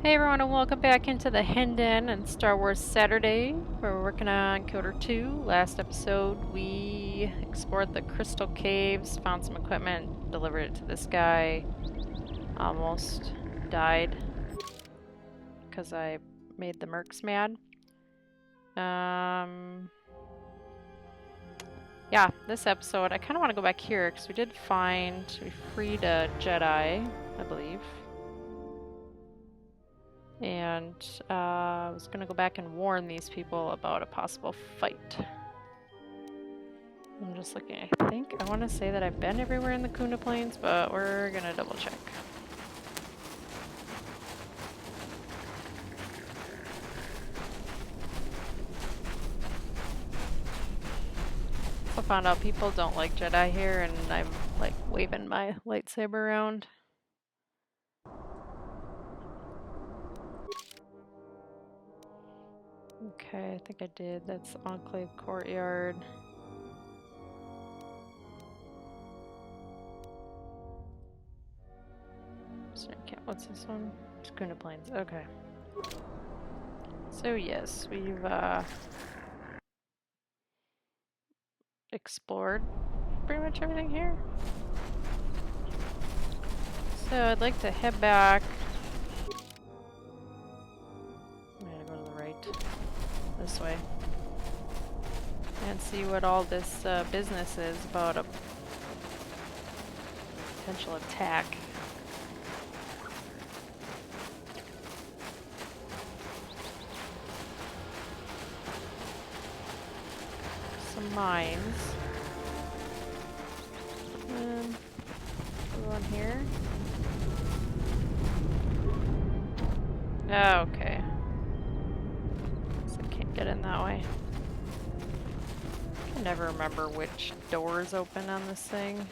Hey everyone, and welcome back into the Hendon and Star Wars Saturday. We're working on KOTOR 2. Last episode we explored the crystal caves, found some equipment, delivered it to this guy. Almost died because I made the mercs mad. Yeah, this episode I kind of want to go back here because we freed a Jedi, I believe. And I was going to go back and warn these people about a possible fight. I'm just looking. I want to say that I've been everywhere in the Kuna Plains, but we're going to double check. I found out people don't like Jedi here, and I'm like waving my lightsaber around. Okay, I think I did. That's Enclave Courtyard. What's this one? Kuna Plains. Okay. So yes, we've explored pretty much everything here. So I'd like to head back. I'm gonna go to the right. This way. And see what all this business is about a potential attack. Some mines. Go on here. Oh, okay. So I can't get in that way. I can never remember which doors open on this thing.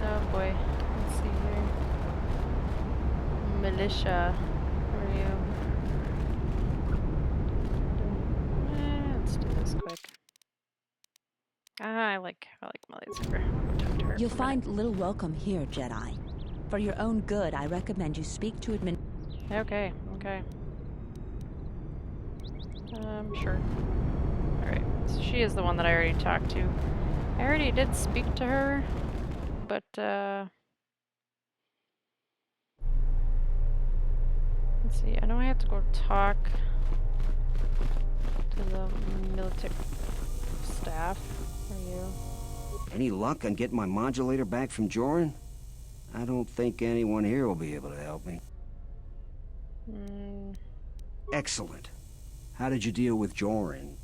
Oh boy. Let's see here. Militia. Where are you? Let's do this quick. I like my lightsaber. You'll find little welcome here, Jedi. For your own good, I recommend you speak to admin. Okay. Sure. Alright, so she is the one that I already talked to. I already did speak to her, but, let's see, I know I have to go talk to the military staff. Are you? Any luck on getting my modulator back from Joran? I don't think anyone here will be able to help me. Excellent. How did you deal with Joran?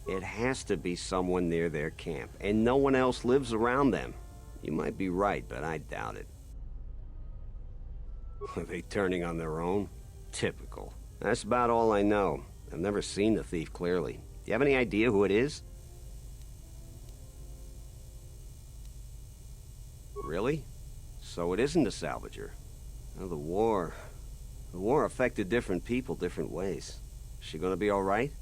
It has to be someone near their camp, and no one else lives around them. You might be right, but I doubt it. Are they turning on their own? Typical. That's about all I know. I've never seen the thief clearly. Do you have any idea who it is? Really? So it isn't a salvager. Well, the war affected different people different ways. Is she gonna be all right?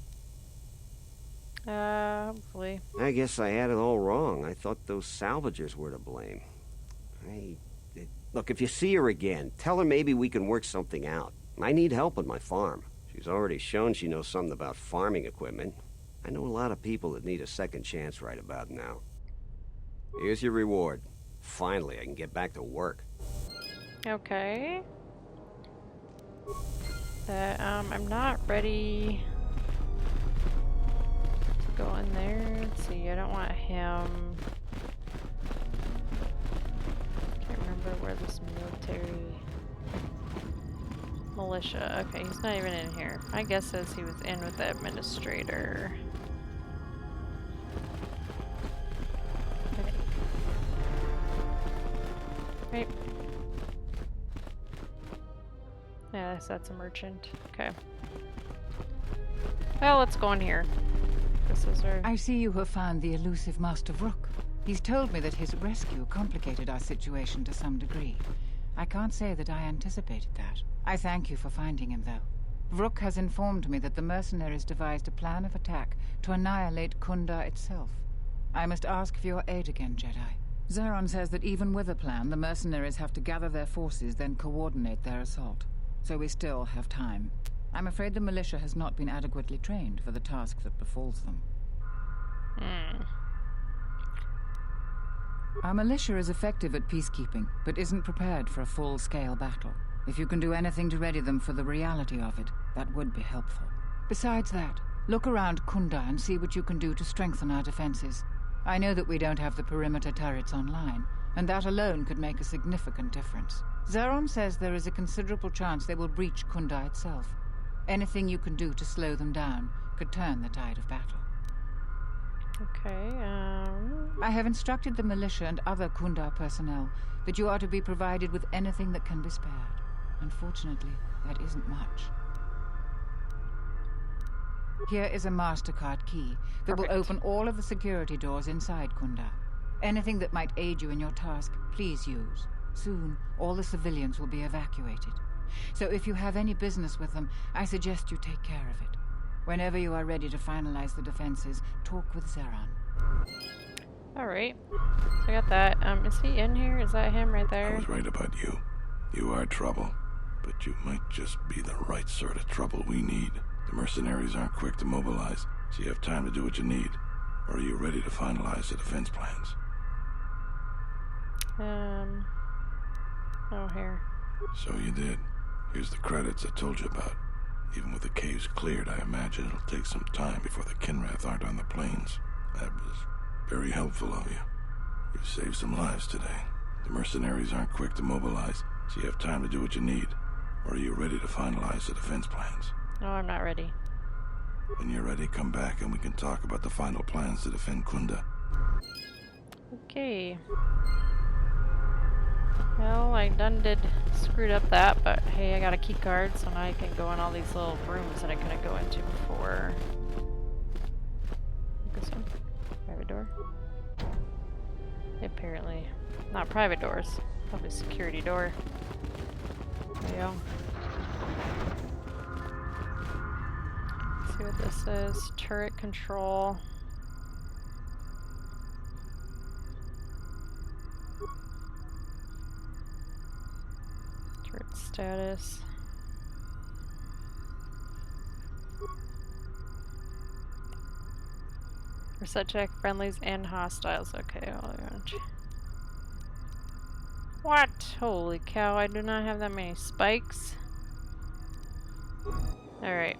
Hopefully. I guess I had it all wrong. I thought those salvagers were to blame. Look, if you see her again, tell her maybe we can work something out. I need help on my farm. She's already shown she knows something about farming equipment. I know a lot of people that need a second chance right about now. Here's your reward. Finally, I can get back to work. Okay. I'm not ready to go in there. Let's see, I don't want him. Can't remember where this militia. Okay, he's not even in here. My guess is he was in with the administrator. Okay. Right. Yeah, that's a merchant. Okay. Well, let's go in here. This is our... I see you have found the elusive Master Rook. He's told me that his rescue complicated our situation to some degree. I can't say that I anticipated that. I thank you for finding him, though. Vrook has informed me that the mercenaries devised a plan of attack to annihilate Kunda itself. I must ask for your aid again, Jedi. Zeron says that even with a plan, the mercenaries have to gather their forces, then coordinate their assault. So we still have time. I'm afraid the militia has not been adequately trained for the task that befalls them. Our militia is effective at peacekeeping, but isn't prepared for a full-scale battle. If you can do anything to ready them for the reality of it, that would be helpful. Besides that, look around Kunda and see what you can do to strengthen our defenses. I know that we don't have the perimeter turrets online, and that alone could make a significant difference. Zeron says there is a considerable chance they will breach Kunda itself. Anything you can do to slow them down could turn the tide of battle. Okay, I have instructed the militia and other Kunda personnel that you are to be provided with anything that can be spared. Unfortunately, that isn't much. Here is a MasterCard key that will open all of the security doors inside Kunda. Anything that might aid you in your task, please use. Soon, all the civilians will be evacuated. So if you have any business with them, I suggest you take care of it. Whenever you are ready to finalize the defenses, talk with Zeron. alright. So I got that. Is he in here? Is that him right there? I was right about you. You are trouble. But you might just be the right sort of trouble we need. The mercenaries aren't quick to mobilize, so you have time to do what you need. Or are you ready to finalize the defense plans? Oh, here. So you did. Here's the credits I told you about. Even with the caves cleared, I imagine it'll take some time before the Kinrath aren't on the plains. That was very helpful of you. You've saved some lives today. The mercenaries aren't quick to mobilize, so you have time to do what you need. Or are you ready to finalize the defense plans? No, I'm not ready. When you're ready, come back and we can talk about the final plans to defend Kunda. Okay. Well, I screwed up that, but hey, I got a key card, so now I can go in all these little rooms that I couldn't go into before. This one? Private door? Apparently. Not private doors. Probably security door. There we go. Let's see what this is. Turret control. Turret status. Reset check friendlies and hostiles. Okay, well, what? Holy cow, I do not have that many spikes. Alright.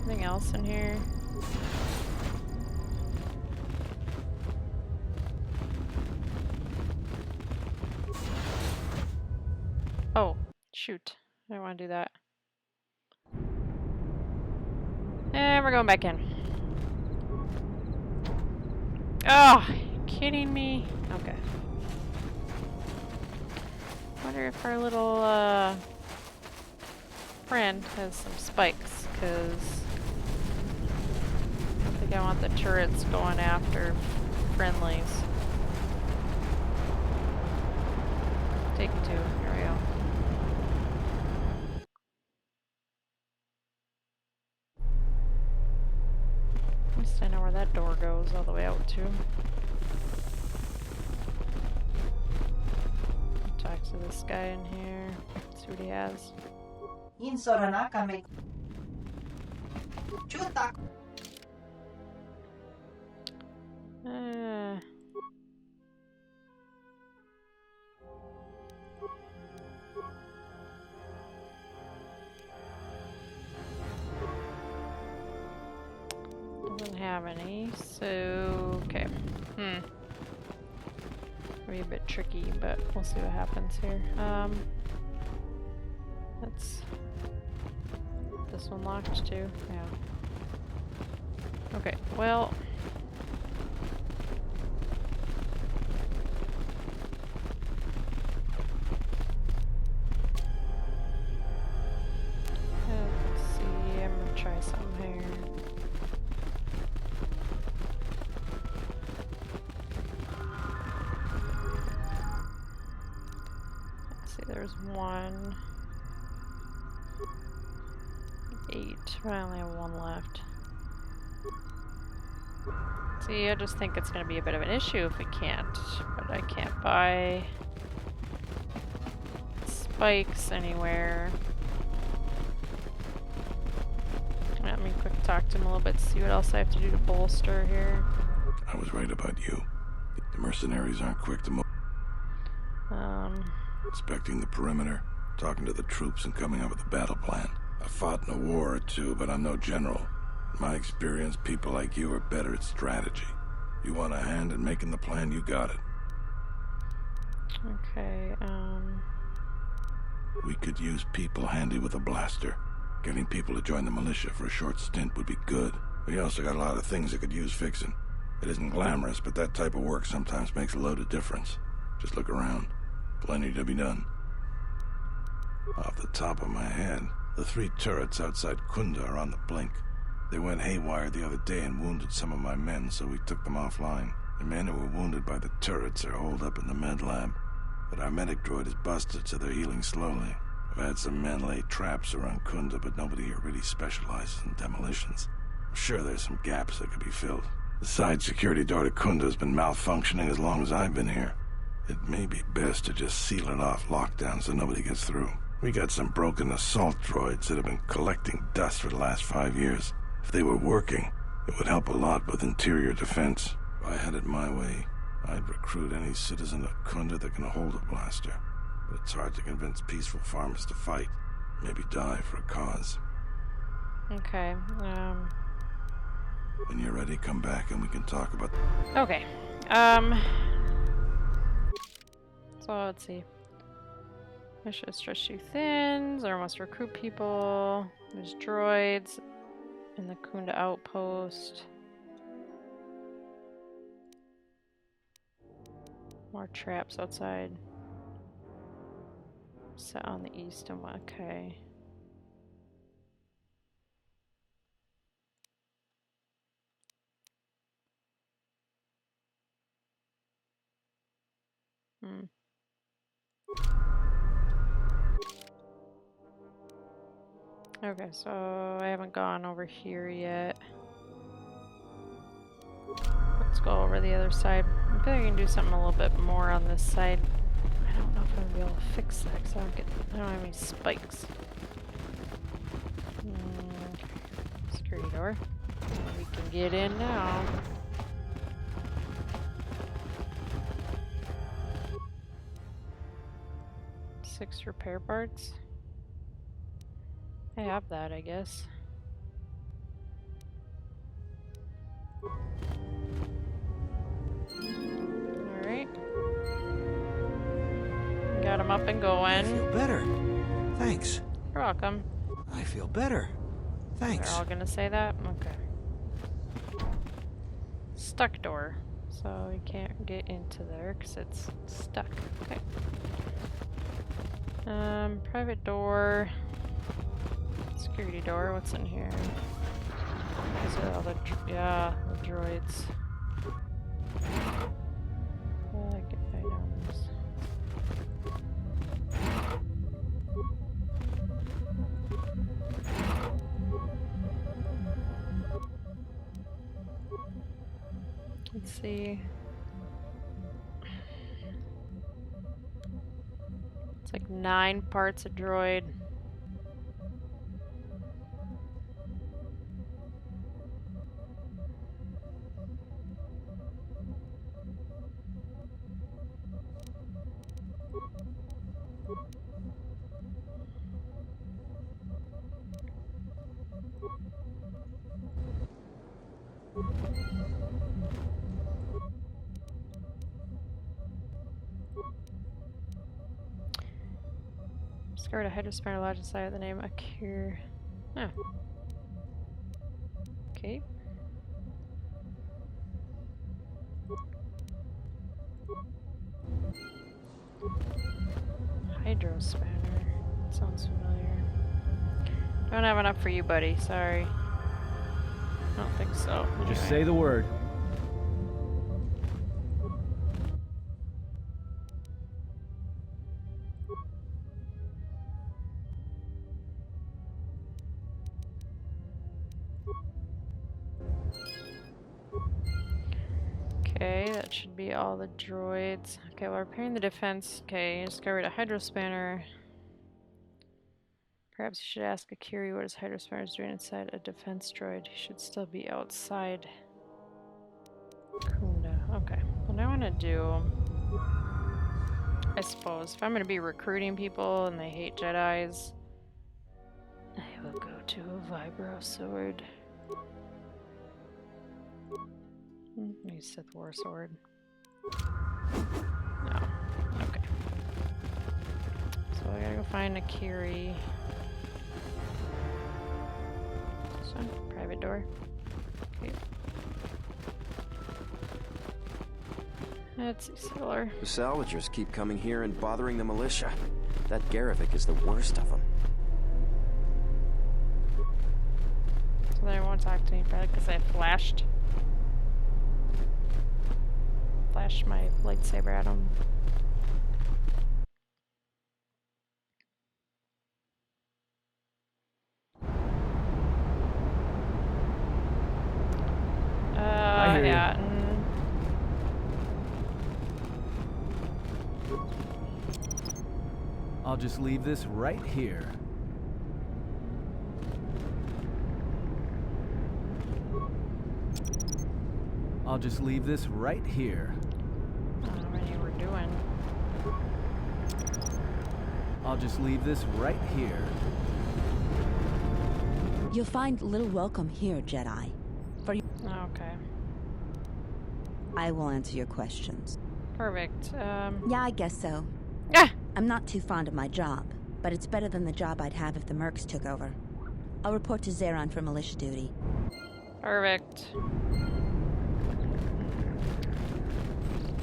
Anything else in here? Oh, shoot. I don't want to do that. And we're going back in. Oh, are you kidding me? Okay. Wonder if our little friend has some spikes, because I don't think I want the turrets going after friendlies. Take two. Here we go. At least I know where that door goes all the way out to. Talk to this guy in here. See what he has. Doesn't have any, so okay. Maybe a bit tricky, but we'll see what happens here. That's this one locked too. Yeah. Okay. Well. Let's see. I'm gonna try something here. there's 1. 8. But I only have 1 left. See, I just think it's going to be a bit of an issue if we can't. But I can't buy spikes anywhere. Let me quick talk to him a little bit, see what else I have to do to bolster here. I was right about you. The mercenaries aren't quick to move. Inspecting the perimeter, talking to the troops, and coming up with a battle plan. I fought in a war or 2, but I'm no general. In my experience, people like you are better at strategy. You want a hand in making the plan, you got it. Okay, We could use people handy with a blaster. Getting people to join the militia for a short stint would be good. We also got a lot of things that could use fixing. It isn't glamorous, but that type of work sometimes makes a load of difference. Just look around. Plenty to be done. Off the top of my head, the 3 turrets outside Kunda are on the blink. They went haywire the other day and wounded some of my men, so we took them offline. The men who were wounded by the turrets are holed up in the med lab, but our medic droid is busted, so they're healing slowly. I've had some men lay traps around Kunda, but nobody here really specializes in demolitions. I'm sure there's some gaps that could be filled. The side security door to Kunda has been malfunctioning as long as I've been here. It may be best to just seal it off lockdown so nobody gets through. We got some broken assault droids that have been collecting dust for the last 5 years. If they were working, it would help a lot with interior defense. If I had it my way, I'd recruit any citizen of Kunda that can hold a blaster. But it's hard to convince peaceful farmers to fight. Maybe die for a cause. okay, When you're ready, come back and we can talk about... okay, so let's see. Mission stretch too thin, or must recruit people. There's droids in the Kunda outpost. More traps outside. Set on the east and west. Okay. Okay, so I haven't gone over here yet. Let's go over the other side. I think I can do something a little bit more on this side. I don't know if I'm gonna be able to fix that because I don't have any spikes. Security door. We can get in now. Six repair parts. I have that, I guess. Alright. Got him up and going. I feel better. Thanks. You're welcome. I feel better. Thanks. They're all gonna say that? Okay. Stuck door. So we can't get into there because it's stuck. Okay. Private door. Security door. What's in here? These are all the the droids. Get items. Let's see. It's like 9 parts a droid. Discovered a hydrospanner lodge inside of the name Akir. Huh. Okay. Hydrospanner. That sounds familiar. Don't have enough for you, buddy. Sorry. I don't think so. Just Anyway. say the word. Okay, that should be all the droids. Okay, we're repairing the defense. Okay, discovered a hydro spanner. Perhaps you should ask Akiri what his hydro spanner is doing inside a defense droid. He should still be outside. Kunda. Okay, what I want to do, I suppose, if I'm going to be recruiting people and they hate Jedis, I will go to a Vibro sword. Maybe Sith War sword. No. Okay. So I gotta go find Akiri. So, private door. Okay. Let's see, Solar. The salvagers keep coming here and bothering the militia. That Garivik is the worst of them. So they won't talk to me, probably because I flashed my lightsaber at him. Yeah. I'll just leave this right here. I'll just leave this right here. I don't know what you were doing. I'll just leave this right here. You'll find little welcome here, Jedi. Okay. I will answer your questions. Perfect. Yeah, I guess so. Ah! I'm not too fond of my job, but it's better than the job I'd have if the Mercs took over. I'll report to Zeron for militia duty. Perfect.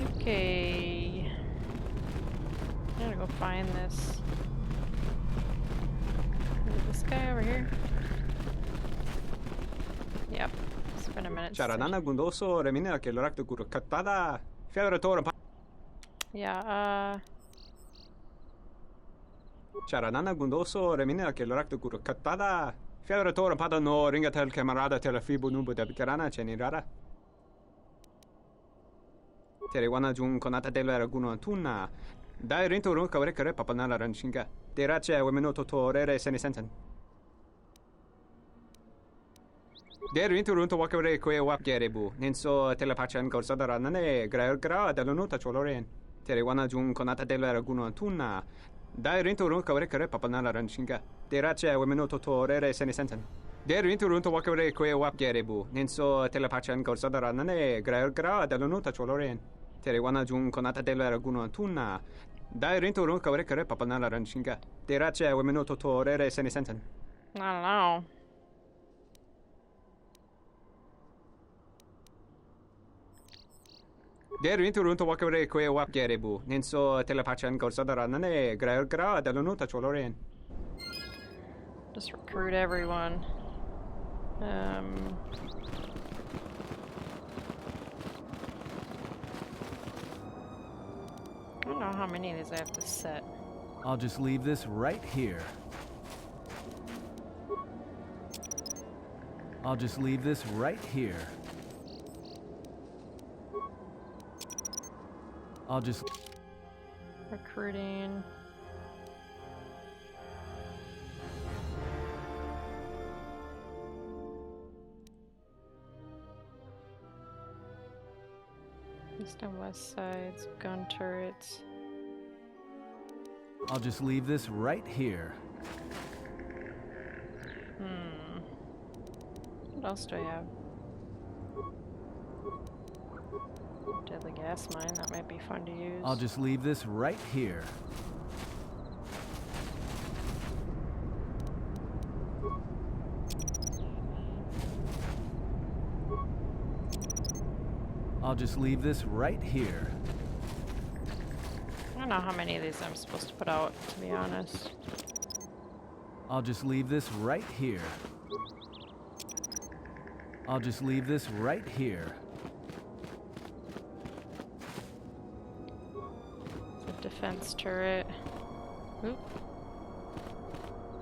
Okay. I gotta go find this. Is this guy over here? Yep. It's been a minute. Yeah, Charanana gundoso remina che l'orakto curo cattada. Fiadoratore padano ringatel camarada telefibu nubu da bicarana cenirara. Terewana jun conata della raguno tuna. Dai rinto ron cavrecare papanala ranchinga. Derace wemenoto torere senisensen. Der rinto ron to wakare que wapgerebu. Nenso telepachan corsada nane gra da lonuta choloren. Terewana jun conata della raguno tuna. Dai rinto ron cavrecare papanala ranchinga. Derace wemenoto torere senisensen. Der rinto ron to wakare que wapgerebu. Nenso telepachan corsada nane gra da lonuta choloren. Terewana jun conata della raguno tuna. Dai rinto ron cavrecare papanala ranchinga. Derace wemenoto torere senisensen. I don't know. Der rinto ron to wakare que wapgerebu. Nenso telepachan corsada nane gra da lonuta choloren. Just recruit everyone. I don't know how many of these I have to set. I'll just leave this right here. I'll just leave this right here. I'll just... Recruiting. East and west sides, gun turrets. I'll just leave this right here. What else do I have? Deadly gas mine, that might be fun to use. I'll just leave this right here. I'll just leave this right here. I don't know how many of these I'm supposed to put out, to be honest. I'll just leave this right here. I'll just leave this right here. It's a defense turret. Oop.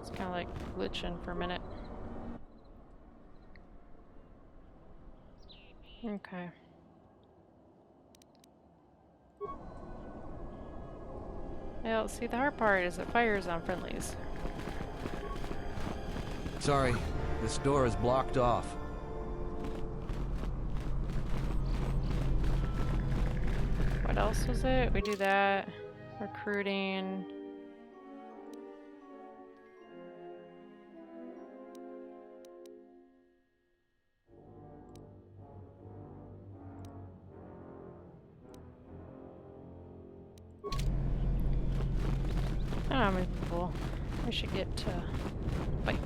It's kind of like glitching for a minute. Okay. Well, see, the hard part is it fires on friendlies. Sorry, this door is blocked off. What else was it? We do that. Recruiting. Oh, maybe we should get to fight.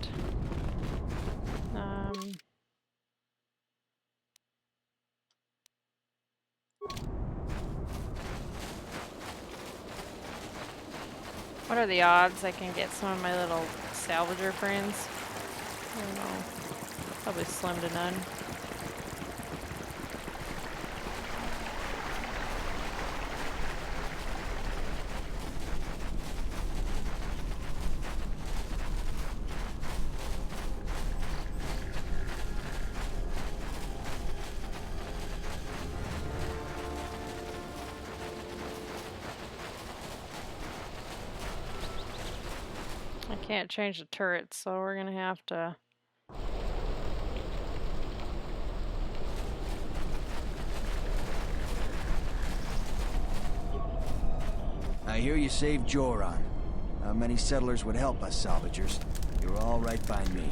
What are the odds I can get some of my little salvager friends? I don't know. Probably slim to none. I can't change the turrets, so we're gonna have to. I hear you saved Joran. How many settlers would help us, salvagers? You're all right by me.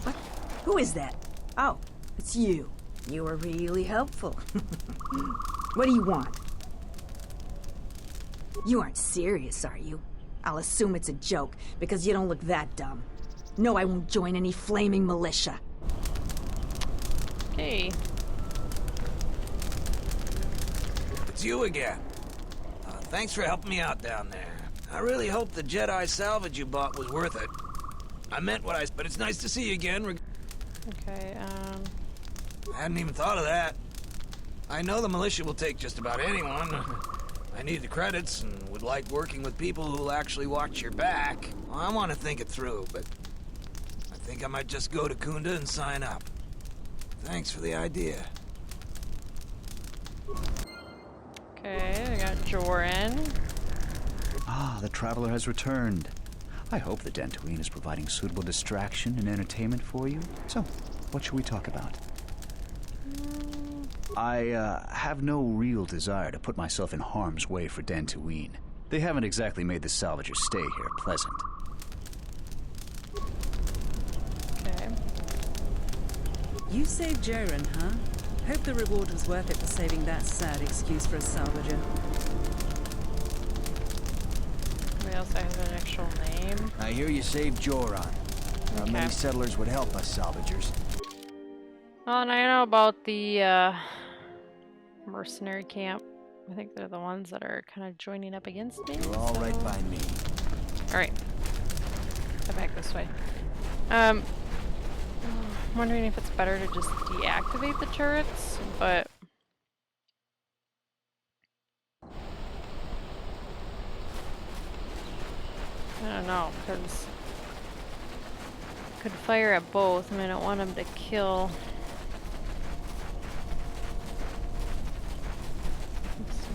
What? Who is that? Oh, it's you. You were really helpful. What do you want? You aren't serious, are you? I'll assume it's a joke, because you don't look that dumb. No, I won't join any flaming militia. Hey. It's you again. Thanks for helping me out down there. I really hope the Jedi salvage you bought was worth it. I meant what I... But it's nice to see you again. Okay, I hadn't even thought of that. I know the militia will take just about anyone. I need the credits and would like working with people who'll actually watch your back. Well, I want to think it through, but I think I might just go to Kunda and sign up. Thanks for the idea. okay, I got Joran. Ah, the traveler has returned. I hope the Dantooine is providing suitable distraction and entertainment for you. So, what should we talk about? I have no real desire to put myself in harm's way for Dantooine. They haven't exactly made the salvager's stay here pleasant. Okay. You saved Joran, huh? Hope the reward was worth it for saving that sad excuse for a salvager. Anybody else have an actual name? I hear you saved Joran. How many settlers would help us, salvagers? Oh, and I know about the mercenary camp. I think they're the ones that are kind of joining up against me. You're all right by me. Alright. Go back this way. I'm wondering if it's better to just deactivate the turrets, but I don't know, because I could fire at both, and I don't want them to kill. Let's see.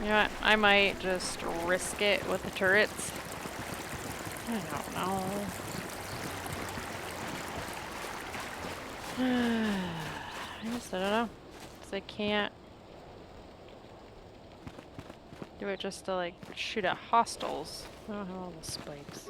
You know what? I might just risk it with the turrets. I don't know. I don't know. Because I can't do it just to like shoot at hostiles. I don't have all the spikes.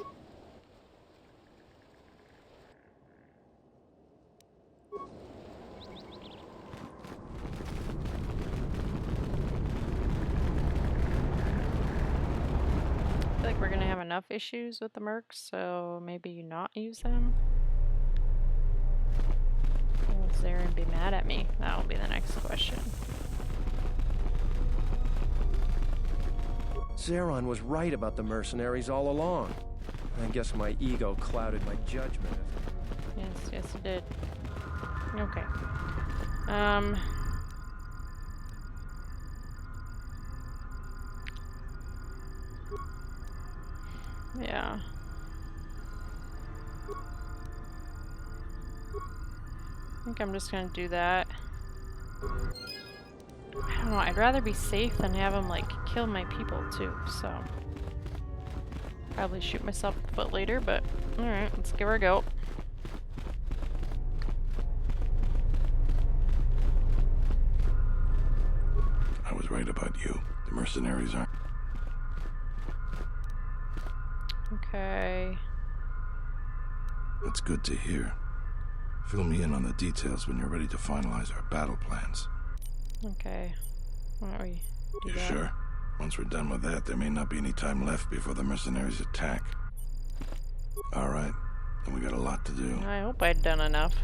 I feel like we're gonna have enough issues with the mercs, so maybe not use them. Will Zarin be mad at me? That will be the next question. Zaron was right about the mercenaries all along. I guess my ego clouded my judgment. Yes, it did. Okay. Yeah. I think I'm just gonna do that. I don't know, I'd rather be safe than have him, like, kill my people, too, so... Probably shoot myself in the foot later, but... Alright, let's give her a go. I was right about you. The mercenaries aren't... Okay... That's good to hear. Fill me in on the details when you're ready to finalize our battle plans. Okay. Why don't we do You that? sure? Once we're done with that, there may not be any time left before the mercenaries attack. Alright, then we got a lot to do. I hope I'd done enough.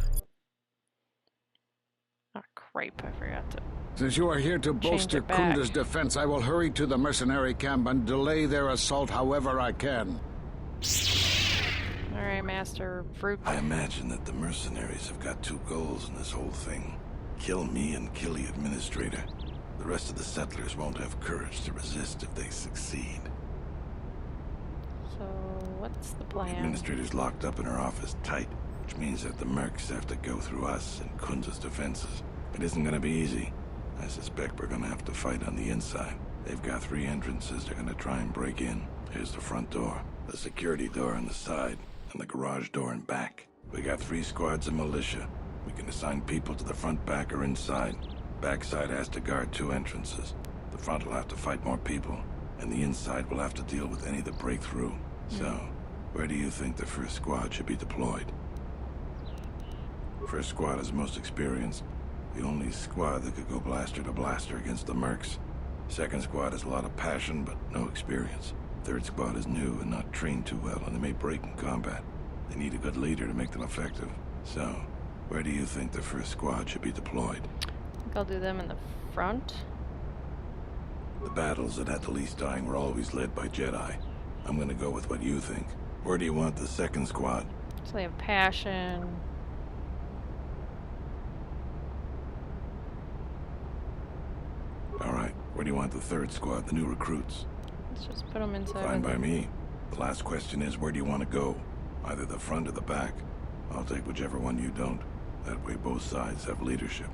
Ah, cripe, I forgot to... Since you are here to Change bolster it back. Kunda's defense, I will hurry to the mercenary camp and delay their assault however I can. Alright, Master Fruit. I imagine that the mercenaries have got two goals in this whole thing. Kill me and kill the administrator. The rest of the settlers won't have courage to resist if they succeed. So, what's the The plan? administrator's locked up in her office tight, which means that the mercs have to go through us and Kunda's defenses. It isn't gonna be easy. I suspect we're gonna have to fight on the inside. They've got 3 entrances they're gonna try and break in. Here's the front door, the security door on the side, and the garage door in back. We got 3 squads of militia. We can assign people to the front, back, or inside. Backside has to guard 2 entrances. The front will have to fight more people, and the inside will have to deal with any that break through. So, where do you think the first squad should be deployed? First squad is most experienced. The only squad that could go blaster to blaster against the mercs. Second squad has a lot of passion, but no experience. Third squad is new and not trained too well, and they may break in combat. They need a good leader to make them effective. So, where do you think the first squad should be deployed? I think I'll do them in the front. The battles that had the least dying were always led by Jedi. I'm gonna go with what you think. Where do you want the second squad? So they have passion. Alright, where do you want the third squad, the new recruits? Let's just put them inside. Fine by me. The last question is, where do you want to go? Either the front or the back. I'll take whichever one you don't. That way both sides have leadership.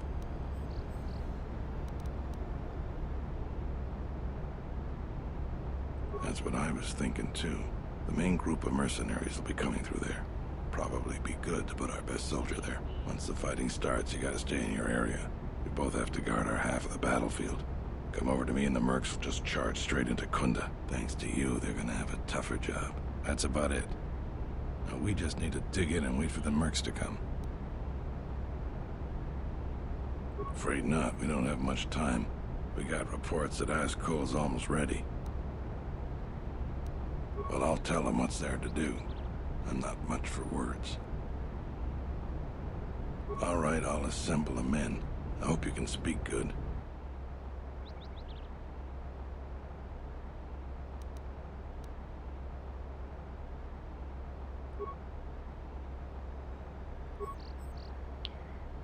That's what I was thinking too. The main group of mercenaries will be coming through there. Probably be good to put our best soldier there. Once the fighting starts, you gotta stay in your area. We both have to guard our half of the battlefield. Come over to me and the mercs will just charge straight into Kunda. Thanks to you, they're gonna have a tougher job. That's about it. Now we just need to dig in and wait for the mercs to come. Afraid not. We don't have much time. We got reports that Ascole's almost ready. Well, I'll tell them what's there to do. I'm not much for words. All right, I'll assemble the men. I hope you can speak good.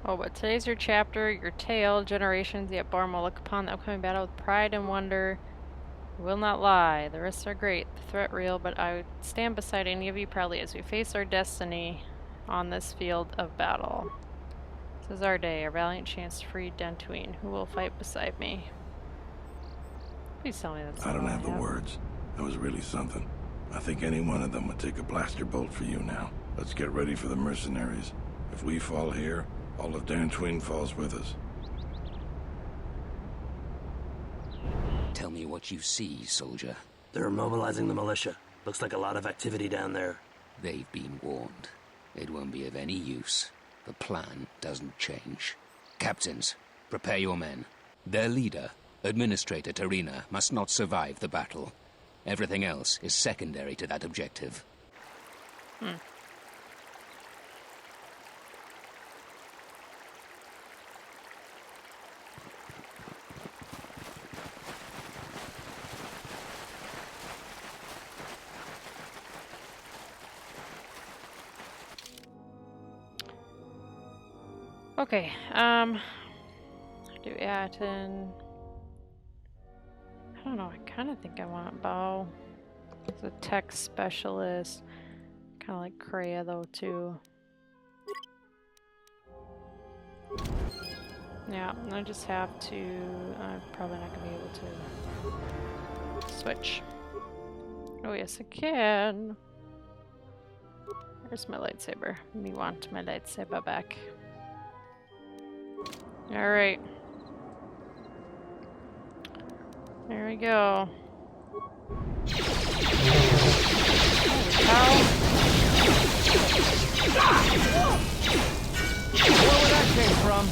Oh, but today's your chapter, your tale. Generations yet born will look upon the upcoming battle with pride and wonder. I will not lie. The risks are great, the threat real, but I would stand beside any of you proudly as we face our destiny on this field of battle. This is our day, our valiant chance to free Dantooine. Who will fight beside me? Please tell me that's I don't all have the words. That was really something. I think any one of them would take a blaster bolt for you now. Let's get ready for the mercenaries. If we fall here, all of Dantooine falls with us. Tell me what you see, soldier. They're mobilizing the militia. Looks like a lot of activity down there. They've been warned. It won't be of any use. The plan doesn't change. Captains, prepare your men. Their leader, Administrator Tarina, must not survive the battle. Everything else is secondary to that objective. Okay, do Aten. I don't know, I kind of think I want bow. He's a tech specialist. Kind of like Kreia, though, too. Yeah, I just have to... I'm probably not going to be able to switch. Oh, yes, I can. Where's my lightsaber? Me want my lightsaber back. Alright. There we go. Holy Where that came from?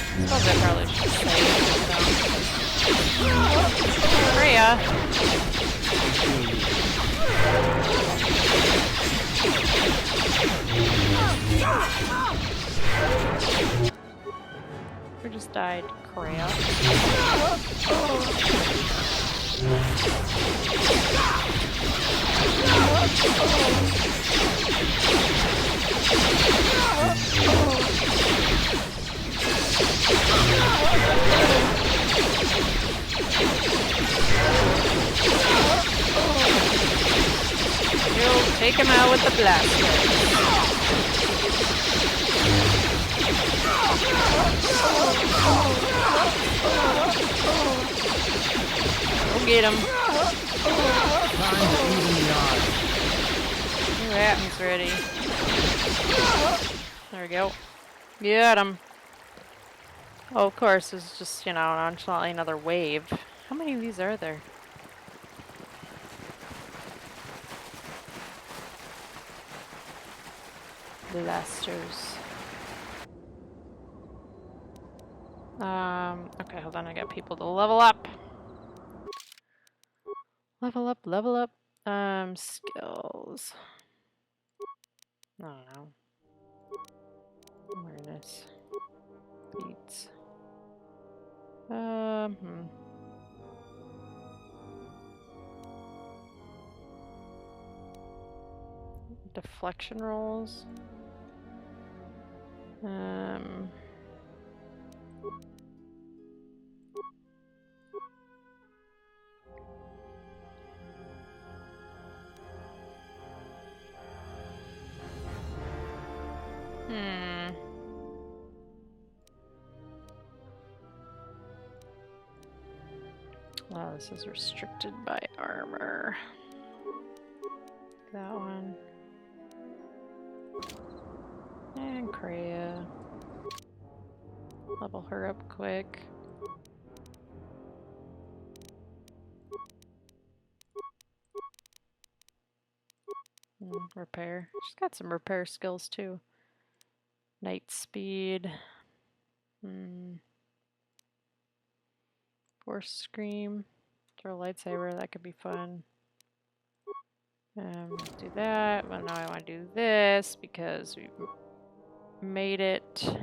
I suppose I probably should say it. Kreia. Who just died? Kreia. You'll take him out with the blaster. Go get him. Time to even the odds. Weapons ready. There we go. Get him. Oh, of course, it's just, you know, nonchalantly another wave. How many of these are there? Blasters. Okay, hold on, I got people to level up. Level up, level up. Skills. I don't know. Awareness. Beats. Deflection rolls. Wow, this is restricted by armor. That one. And Kreia. Level her up quick. Repair. She's got some repair skills too. Night speed. Force scream. Throw a lightsaber, that could be fun. Do that. Well, now I want to do this because we made it.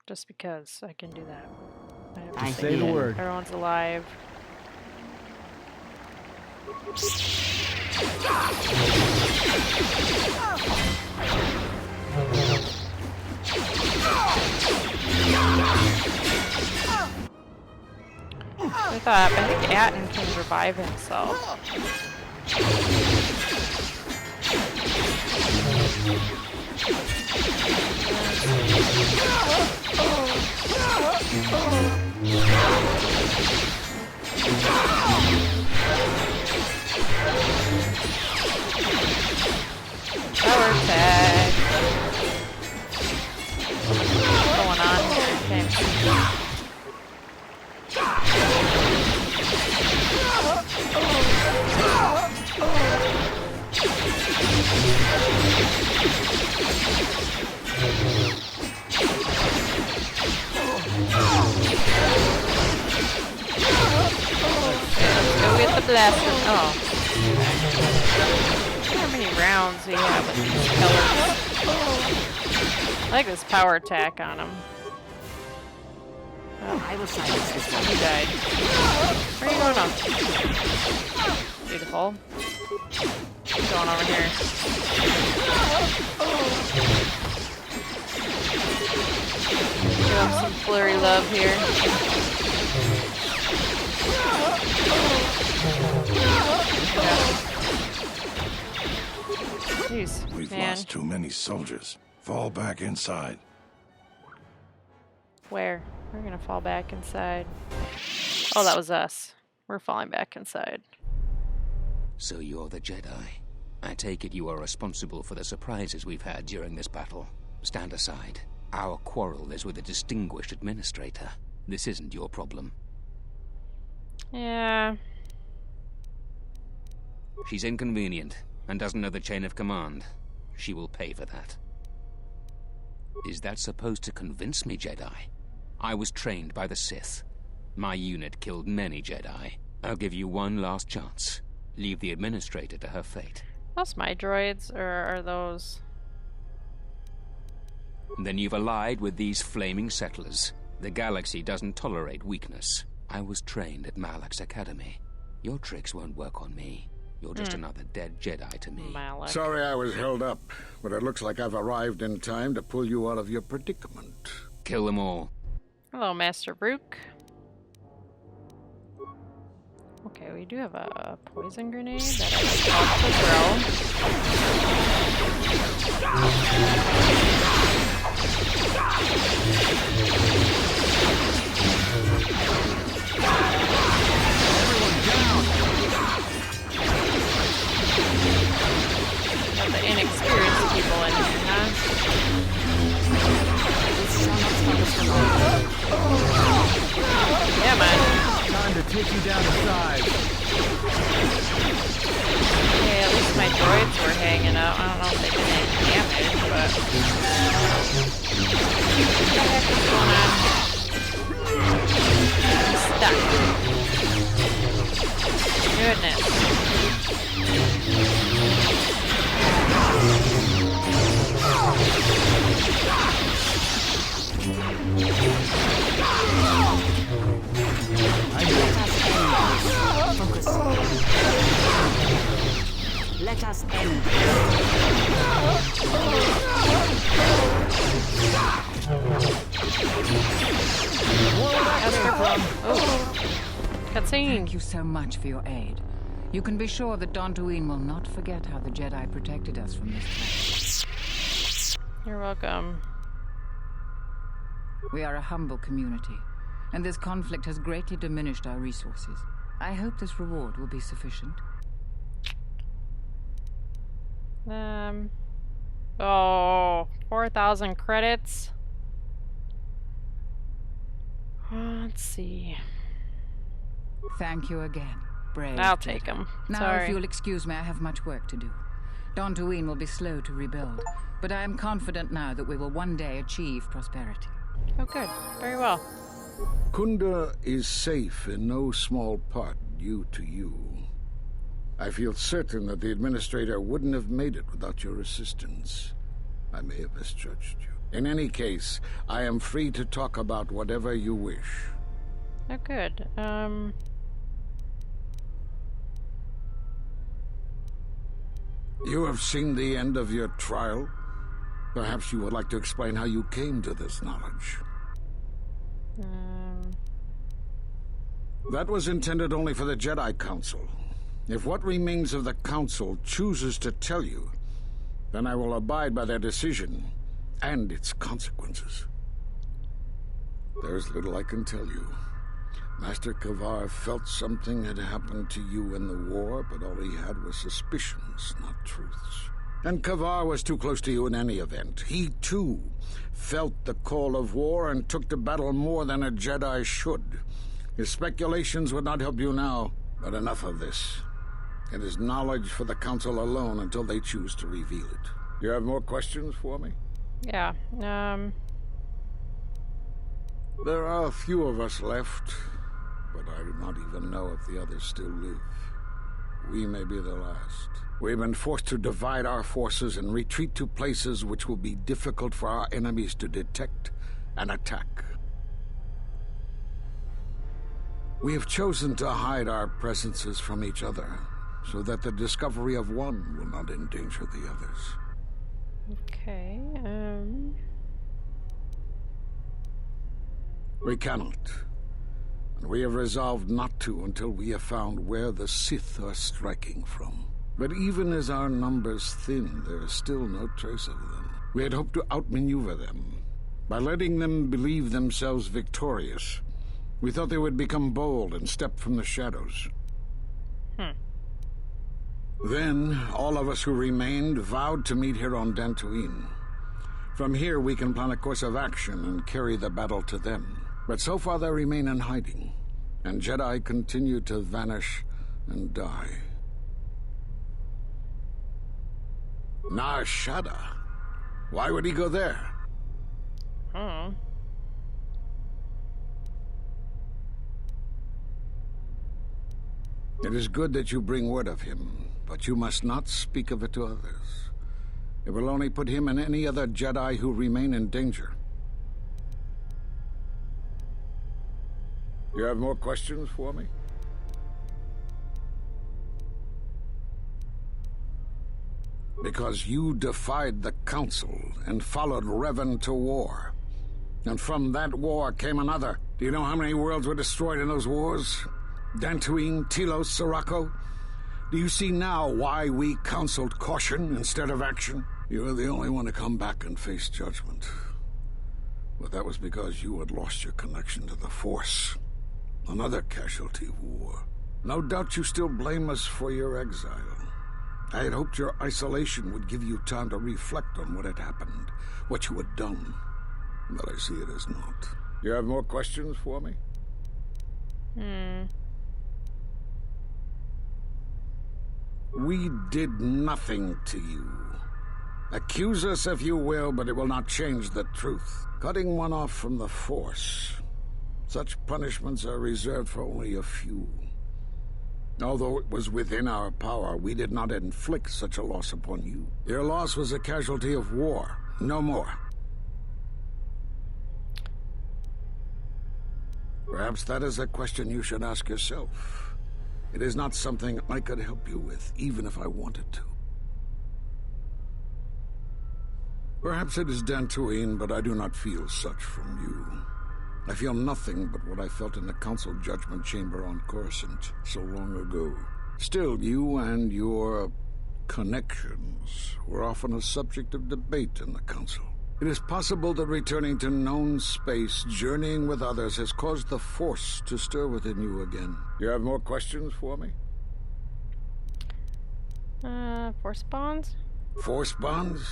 Just because I can do that. I have to say the word. Everyone's alive. I think Atten can revive himself. Power tag. What's going on here? Okay. Go get the blaster. Oh. How many rounds we have with these pillars? I like this power attack on him. I will silence this one. You died. Where are you going off? Beautiful. What's going over here? We have some flurry love here. Jeez, We've man. lost too many soldiers. Fall back inside. Where? We're gonna fall back inside. Oh, that was us. We're falling back inside. So you're the Jedi. I take it you are responsible for the surprises we've had during this battle. Stand aside. Our quarrel is with a distinguished administrator. This isn't your problem. Yeah. She's inconvenient and doesn't know the chain of command. She will pay for that. Is that supposed to convince me, Jedi? I was trained by the Sith. My unit killed many Jedi. I'll give you one last chance. Leave the administrator to her fate. Those my droids, or are those... Then you've allied with these flaming settlers. The galaxy doesn't tolerate weakness. I was trained at Malak's academy. Your tricks won't work on me. You're just another dead Jedi to me. Malak. Sorry I was held up, but it looks like I've arrived in time to pull you out of your predicament. Kill them all. Hello, Master Rook. Okay, we do have a poison grenade that I can Got the inexperienced people in here, huh? Yeah, man. Time to take you down the side. Okay, at least my droids were hanging out. I don't know if they did any damage, but... What the heck is going on? I'm stuck. Goodness. Let us end. Cutscene. Thank you so much for your aid. You can be sure that Dantooine will not forget how the Jedi protected us from this threat. You're welcome. We are a humble community, and this conflict has greatly diminished our resources. I hope this reward will be sufficient. Oh, 4,000 credits. Let's see. Thank you again, brave. I'll take them. Now, Sorry. if you'll excuse me, I have much work to do. Dantooine will be slow to rebuild, but I am confident now that we will one day achieve prosperity. Oh, good. Very well. Kunda is safe in no small part due to you. I feel certain that the administrator wouldn't have made it without your assistance. I may have misjudged you. In any case, I am free to talk about whatever you wish. Oh, good. You have seen the end of your trial? Perhaps you would like to explain how you came to this knowledge. That was intended only for the Jedi Council. If what remains of the Council chooses to tell you, then I will abide by their decision and its consequences. There's little I can tell you. Master Kavar felt something had happened to you in the war, but all he had was suspicions, not truths. And Kavar was too close to you in any event. He, too, felt the call of war and took to battle more than a Jedi should. His speculations would not help you now, but enough of this. It is knowledge for the Council alone until they choose to reveal it. You have more questions for me? Yeah. There are a few of us left, but I do not even know if the others still live. We may be the last. We've been forced to divide our forces and retreat to places which will be difficult for our enemies to detect and attack. We have chosen to hide our presences from each other, so that the discovery of one will not endanger the others. Okay, We cannot. And we have resolved not to until we have found where the Sith are striking from. But even as our numbers thin, there is still no trace of them. We had hoped to outmaneuver them. By letting them believe themselves victorious, we thought they would become bold and step from the shadows. Then, all of us who remained vowed to meet here on Dantooine. From here, we can plan a course of action and carry the battle to them. But so far, they remain in hiding, and Jedi continue to vanish and die. Nar Shaddaa? Why would he go there? It is good that you bring word of him, but you must not speak of it to others. It will only put him and any other Jedi who remain in danger. You have more questions for me? Because you defied the Council and followed Revan to war. And from that war came another. Do you know how many worlds were destroyed in those wars? Dantooine, Telos, Sirocco? Do you see now why we counseled caution instead of action? You were the only one to come back and face judgment. But that was because you had lost your connection to the Force. Another casualty of war. No doubt you still blame us for your exile. I had hoped your isolation would give you time to reflect on what had happened, what you had done. But I see it as not. You have more questions for me? We did nothing to you. Accuse us if you will, but it will not change the truth. Cutting one off from the Force. Such punishments are reserved for only a few. Although it was within our power, we did not inflict such a loss upon you. Your loss was a casualty of war, no more. Perhaps that is a question you should ask yourself. It is not something I could help you with, even if I wanted to. Perhaps it is Dantooine, but I do not feel such from you. I feel nothing but what I felt in the Council Judgment Chamber on Coruscant so long ago. Still, you and your connections were often a subject of debate in the Council. It is possible that returning to known space, journeying with others, has caused the Force to stir within you again. You have more questions for me? Force bonds? Force bonds?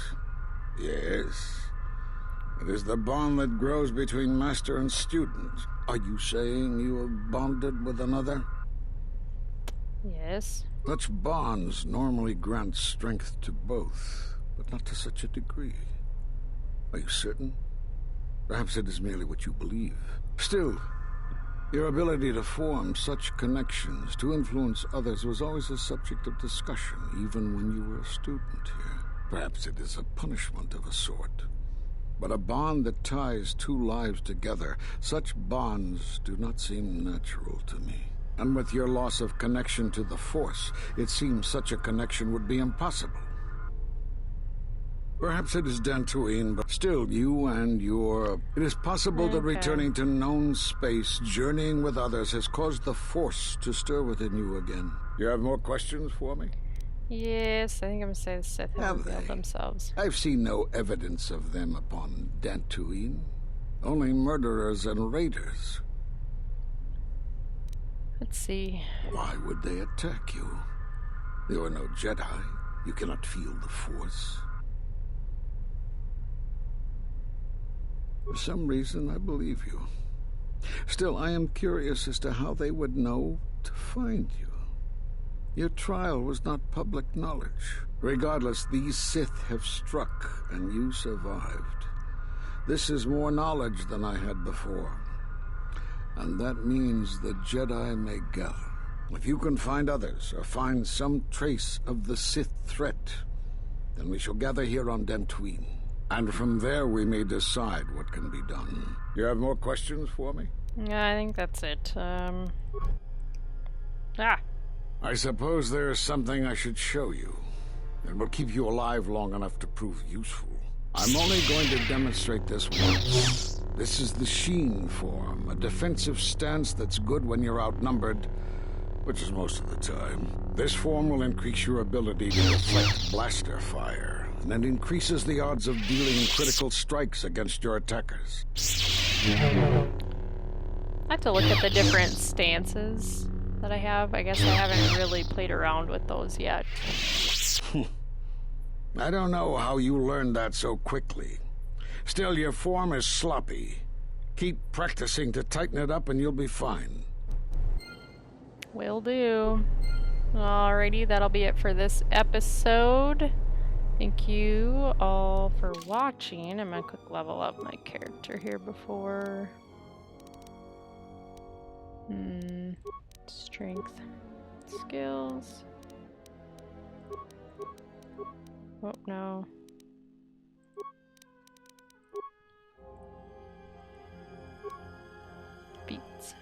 Yes. It is the bond that grows between master and student. Are you saying you have bonded with another? Yes. Such bonds normally grant strength to both, but not to such a degree. Are you certain? Perhaps it is merely what you believe. Still, your ability to form such connections, to influence others, was always a subject of discussion, even when you were a student here. Perhaps it is a punishment of a sort. But a bond that ties two lives together, such bonds do not seem natural to me. And with your loss of connection to the Force, it seems such a connection would be impossible. Perhaps it is Dantooine, but still, you and your... It is possible that returning to known space, journeying with others, has caused the Force to stir within you again. You have more questions for me? Yes, I think I'm gonna say the Sith have revealed themselves. I've seen no evidence of them upon Dantooine. Only murderers and raiders. Let's see. Why would they attack you? You are no Jedi. You cannot feel the Force. For some reason, I believe you. Still, I am curious as to how they would know to find you. Your trial was not public knowledge. Regardless, these Sith have struck, and you survived. This is more knowledge than I had before. And that means the Jedi may gather. If you can find others, or find some trace of the Sith threat, then we shall gather here on Dantooine. And from there we may decide what can be done. You have more questions for me? Yeah, I think that's it. I suppose there is something I should show you. It will keep you alive long enough to prove useful. I'm only going to demonstrate this once. This is the Sheen form, a defensive stance that's good when you're outnumbered, which is most of the time. This form will increase your ability to deflect blaster fire, and it increases the odds of dealing critical strikes against your attackers. I have to look at the different stances that I have. I guess I haven't really played around with those yet. I don't know how you learned that so quickly. Still, your form is sloppy. Keep practicing to tighten it up and you'll be fine. Will do. Alrighty, that'll be it for this episode. Thank you all for watching. I'm gonna quick level up my character here before... Strength. Skills. Oh, no. Beats.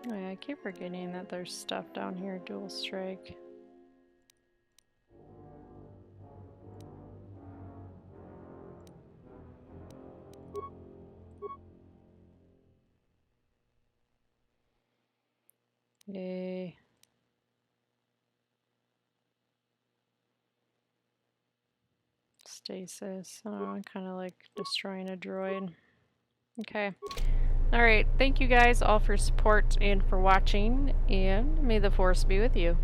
Oh yeah, I keep forgetting that there's stuff down here, dual strike. Yay. Stasis. Oh, I'm kind of like destroying a droid. Okay. Alright, thank you guys all for support and for watching, and may the Force be with you.